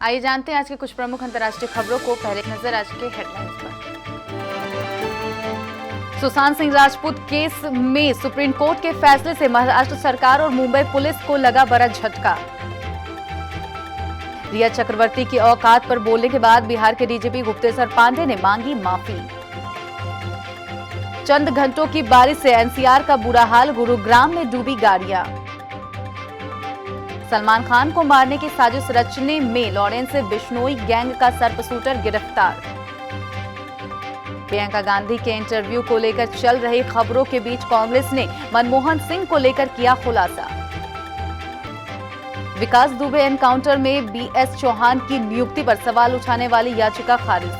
आइए जानते हैं आज की कुछ प्रमुख अंतर्राष्ट्रीय खबरों को। पहले नजर आज के हेडलाइंस पर। सुशांत सिंह राजपूत केस में सुप्रीम कोर्ट के फैसले से महाराष्ट्र सरकार और मुंबई पुलिस को लगा बड़ा झटका। रिया चक्रवर्ती की औकात पर बोलने के बाद बिहार के डीजीपी गुप्तेश्वर पांडे ने मांगी माफी। चंद घंटों की बारिश से एनसीआर का बुरा हाल, गुरुग्राम में डूबी गाड़ियां। सलमान खान को मारने की साजिश रचने में लॉरेंस बिश्नोई गैंग का सर्पशूटर गिरफ्तार। प्रियंका गांधी के इंटरव्यू को लेकर चल रही खबरों के बीच कांग्रेस ने मनमोहन सिंह को लेकर किया खुलासा। विकास दुबे एनकाउंटर में बीएस चौहान की नियुक्ति पर सवाल उठाने वाली याचिका खारिज।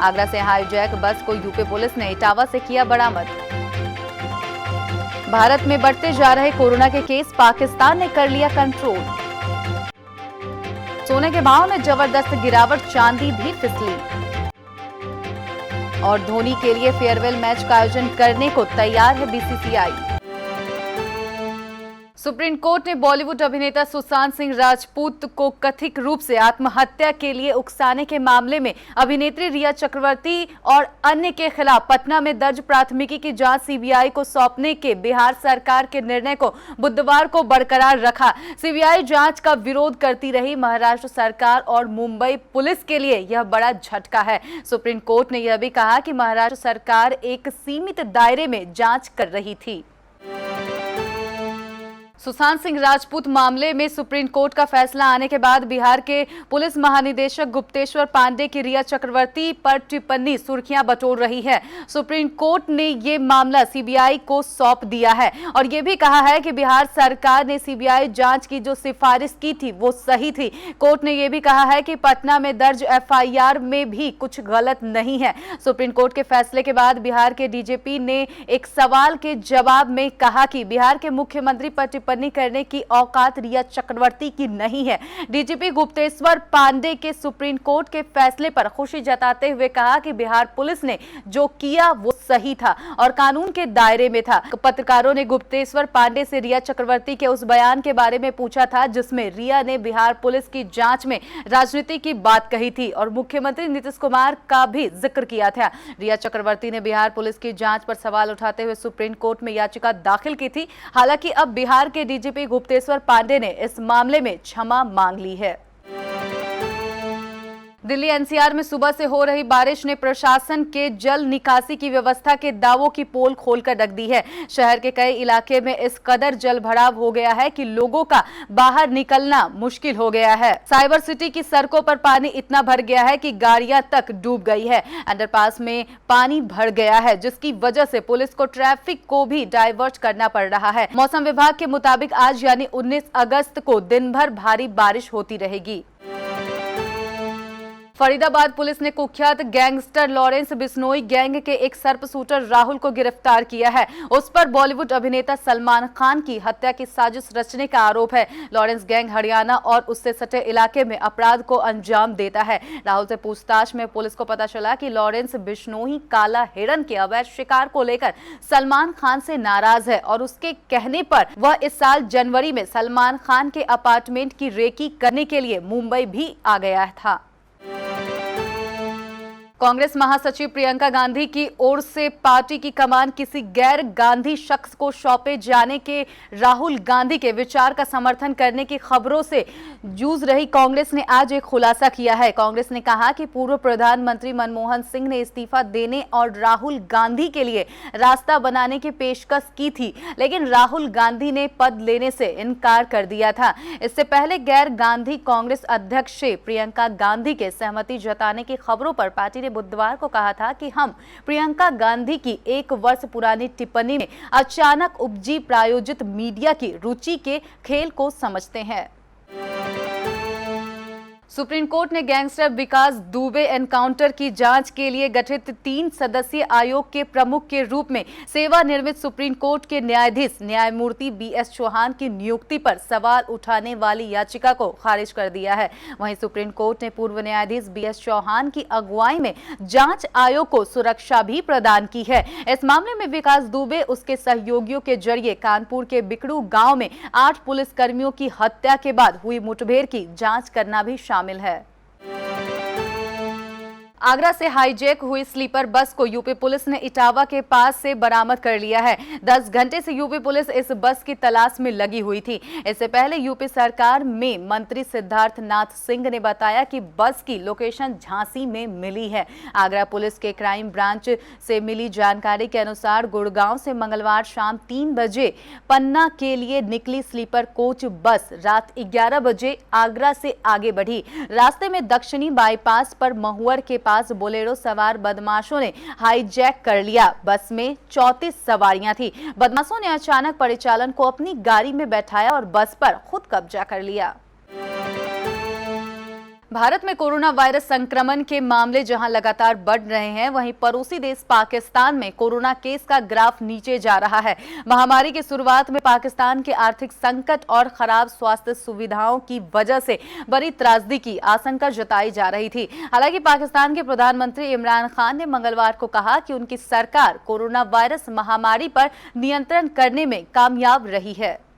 आगरा से हाईजैक बस को यूपी पुलिस ने इटावा से किया बरामद। भारत में बढ़ते जा रहे कोरोना के केस, पाकिस्तान ने कर लिया कंट्रोल। सोने के भाव में जबरदस्त गिरावट, चांदी भी फिसली। और धोनी के लिए फेयरवेल मैच का आयोजन करने को तैयार है बीसीसीआई। सुप्रीम कोर्ट ने बॉलीवुड अभिनेता सुशांत सिंह राजपूत को कथित रूप से आत्महत्या के लिए उकसाने के मामले में अभिनेत्री रिया चक्रवर्ती और अन्य के खिलाफ पटना में दर्ज प्राथमिकी की जांच सीबीआई को सौंपने के बिहार सरकार के निर्णय को बुधवार को बरकरार रखा। सीबीआई जांच का विरोध करती रही महाराष्ट्र सरकार और मुंबई पुलिस के लिए यह बड़ा झटका है। सुप्रीम कोर्ट ने यह भी कहा कि महाराष्ट्र सरकार एक सीमित दायरे में जांच कर रही थी। सुशांत सिंह राजपूत मामले में सुप्रीम कोर्ट का फैसला आने के बाद बिहार के पुलिस महानिदेशक गुप्तेश्वर पांडे की रिया चक्रवर्ती पर टिप्पणी सुर्खियां बटोर रही है। सुप्रीम कोर्ट ने ये मामला सीबीआई को सौंप दिया है और ये भी कहा है कि बिहार सरकार ने सीबीआई जांच की जो सिफारिश की थी वो सही थी। कोर्ट ने यह भी कहा है कि पटना में दर्ज एफआईआर में भी कुछ गलत नहीं है। सुप्रीम कोर्ट के फैसले के बाद बिहार के डीजीपी ने एक सवाल के जवाब में कहा कि बिहार के मुख्यमंत्री पर टिप्पणी करने की औकात रिया चक्रवर्ती की नहीं है। डीजीपी गुप्तेश्वर पांडे के सुप्रीम कोर्ट के फैसले पर खुशी जताते हुए कहा कि बिहार पुलिस ने जो किया वो सही था और कानून के दायरे में था। पत्रकारों ने गुप्तेश्वर पांडे से रिया चक्रवर्ती के उस बयान के बारे में पूछा था जिसमें रिया ने बिहार पुलिस की जांच में राजनीति की बात कही थी और मुख्यमंत्री नीतीश कुमार का भी जिक्र किया था। रिया चक्रवर्ती ने बिहार पुलिस की जांच पर सवाल उठाते हुए सुप्रीम कोर्ट में याचिका दाखिल की थी। हालांकि अब बिहार के डीजीपी गुप्तेश्वर पांडे ने इस मामले में क्षमा मांग ली है। दिल्ली एनसीआर में सुबह से हो रही बारिश ने प्रशासन के जल निकासी की व्यवस्था के दावों की पोल खोलकर रख दी है। शहर के कई इलाके में इस कदर जल भराव हो गया है कि लोगों का बाहर निकलना मुश्किल हो गया है। साइबर सिटी की सड़कों पर पानी इतना भर गया है कि गाड़ियां तक डूब गई है। अंडरपास में पानी भर गया है जिसकी वजह से पुलिस को ट्रैफिक को भी डाइवर्ट करना पड़ रहा है। मौसम विभाग के मुताबिक आज यानी 19 अगस्त को दिन भर भारी बारिश होती रहेगी। फरीदाबाद पुलिस ने कुख्यात गैंगस्टर लॉरेंस बिश्नोई गैंग के एक सर्पशूटर राहुल को गिरफ्तार किया है। उस पर बॉलीवुड अभिनेता सलमान खान की हत्या की साजिश रचने का आरोप है। लॉरेंस गैंग हरियाणा और उससे सटे इलाके में अपराध को अंजाम देता है। राहुल से पूछताछ में पुलिस को पता चला कि लॉरेंस बिश्नोई काला हिरण के अवैध शिकार को लेकर सलमान खान से नाराज है और उसके कहने पर वह इस साल जनवरी में सलमान खान के अपार्टमेंट की रेकी करने के लिए मुंबई भी आ गया था। कांग्रेस महासचिव प्रियंका गांधी की ओर से पार्टी की कमान किसी गैर गांधी शख्स को सौंपे जाने के राहुल गांधी के विचार का समर्थन करने की खबरों से जूझ रही कांग्रेस ने आज एक खुलासा किया है। कांग्रेस ने कहा कि पूर्व प्रधानमंत्री मनमोहन सिंह ने इस्तीफा देने और राहुल गांधी के लिए रास्ता बनाने की पेशकश की थी, लेकिन राहुल गांधी ने पद लेने से इनकार कर दिया था। इससे पहले गैर गांधी कांग्रेस अध्यक्ष प्रियंका गांधी के सहमति जताने की खबरों पर पार्टी ने बुधवार को कहा था कि हम प्रियंका गांधी की 1 वर्ष पुरानी टिप्पणी में अचानक उपजी प्रायोजित मीडिया की रुचि के खेल को समझते हैं। सुप्रीम कोर्ट ने गैंगस्टर विकास दुबे एनकाउंटर की जांच के लिए गठित 3 सदस्यीय आयोग के प्रमुख के रूप में सेवानिवृत्त सुप्रीम कोर्ट के न्यायाधीश न्यायमूर्ति बीएस चौहान की नियुक्ति पर सवाल उठाने वाली याचिका को खारिज कर दिया है। वहीं सुप्रीम कोर्ट ने पूर्व न्यायाधीश बीएस चौहान की अगुवाई में जांच आयोग को सुरक्षा भी प्रदान की है। इस मामले में विकास दुबे उसके सहयोगियों के जरिए कानपुर के बिकड़ू गाँव में 8 पुलिसकर्मियों की हत्या के बाद हुई मुठभेड़ की जाँच करना भी शामिल है। आगरा से हाईजैक हुई स्लीपर बस को यूपी पुलिस ने इटावा के पास से बरामद कर लिया है। 10 घंटे से यूपी पुलिस इस बस की तलाश में लगी हुई थी। इससे पहले यूपी सरकार में मंत्री सिद्धार्थ नाथ सिंह ने बताया कि बस की लोकेशन झांसी में मिली है। आगरा पुलिस के क्राइम ब्रांच से मिली जानकारी के अनुसार गुड़गांव से मंगलवार शाम 3 बजे पन्ना के लिए निकली स्लीपर कोच बस रात 11 बजे आगरा से आगे बढ़ी। रास्ते में दक्षिणी बाईपास पर महुअर के पास बोलेरो सवार बदमाशों ने हाईजैक कर लिया। बस में 34 सवारियां थी। बदमाशों ने अचानक परिचालन को अपनी गाड़ी में बैठाया और बस पर खुद कब्जा कर लिया। भारत में कोरोना वायरस संक्रमण के मामले जहां लगातार बढ़ रहे हैं, वहीं पड़ोसी देश पाकिस्तान में कोरोना केस का ग्राफ नीचे जा रहा है। महामारी की शुरुआत में पाकिस्तान के आर्थिक संकट और खराब स्वास्थ्य सुविधाओं की वजह से बड़ी त्रासदी की आशंका जताई जा रही थी। हालांकि पाकिस्तान के प्रधानमंत्री इमरान खान ने मंगलवार को कहा कि उनकी सरकार कोरोना वायरस महामारी पर नियंत्रण करने में कामयाब रही है।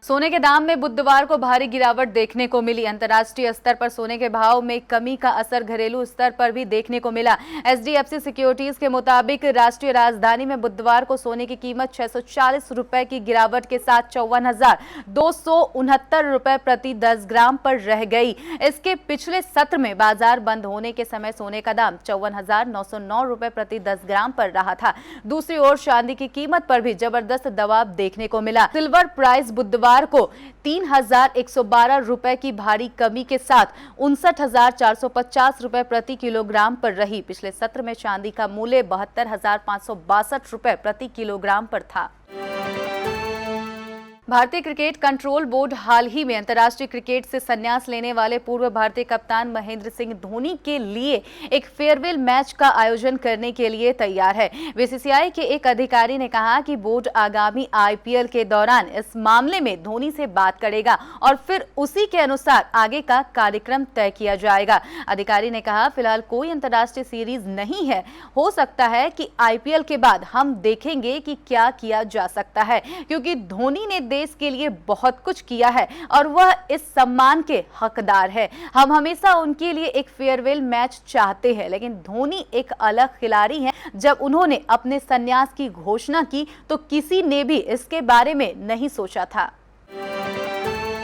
सोने के दाम में बुधवार को भारी गिरावट देखने को मिली। अंतर्राष्ट्रीय स्तर पर सोने के भाव में कमी का असर घरेलू स्तर पर भी देखने को मिला। एचडीएफसी सिक्योरिटीज के मुताबिक राष्ट्रीय राजधानी में बुधवार को सोने की कीमत 640 रुपए की गिरावट के साथ 54,269 रुपए प्रति 10 ग्राम पर रह गई। इसके पिछले सत्र में बाजार बंद होने के समय सोने का दाम 54,909 रुपए प्रति 10 ग्राम पर रहा था। दूसरी ओर चांदी की कीमत पर भी जबरदस्त दबाव देखने को मिला। सिल्वर प्राइस बुधवार को 3,112 रुपए की भारी कमी के साथ 59,450 रुपए प्रति किलोग्राम पर रही। पिछले सत्र में चांदी का मूल्य 72,562 रुपए प्रति किलोग्राम पर था। भारतीय क्रिकेट कंट्रोल बोर्ड हाल ही में अंतर्राष्ट्रीय क्रिकेट से संन्यास लेने वाले पूर्व भारतीय कप्तान महेंद्र सिंह धोनी के लिए एक फेयरवेल मैच का आयोजन करने के लिए तैयार है। बीसीसीआई के एक अधिकारी ने कहा कि बोर्ड आगामी आईपीएल के दौरान इस मामले में धोनी से बात करेगा और फिर उसी के अनुसार आगे का कार्यक्रम तय किया जाएगा। अधिकारी ने कहा, फिलहाल कोई अंतर्राष्ट्रीय सीरीज नहीं है। हो सकता है कि आईपीएल के बाद हम देखेंगे कि क्या किया जा सकता है, क्योंकि धोनी ने देश के लिए बहुत कुछ किया है और वह इस सम्मान के हकदार है। हम हमेशा उनके लिए एक फेयरवेल मैच चाहते हैं, लेकिन धोनी एक अलग खिलाड़ी हैं। जब उन्होंने अपने संन्यास की घोषणा की तो किसी ने भी इसके बारे में नहीं सोचा था।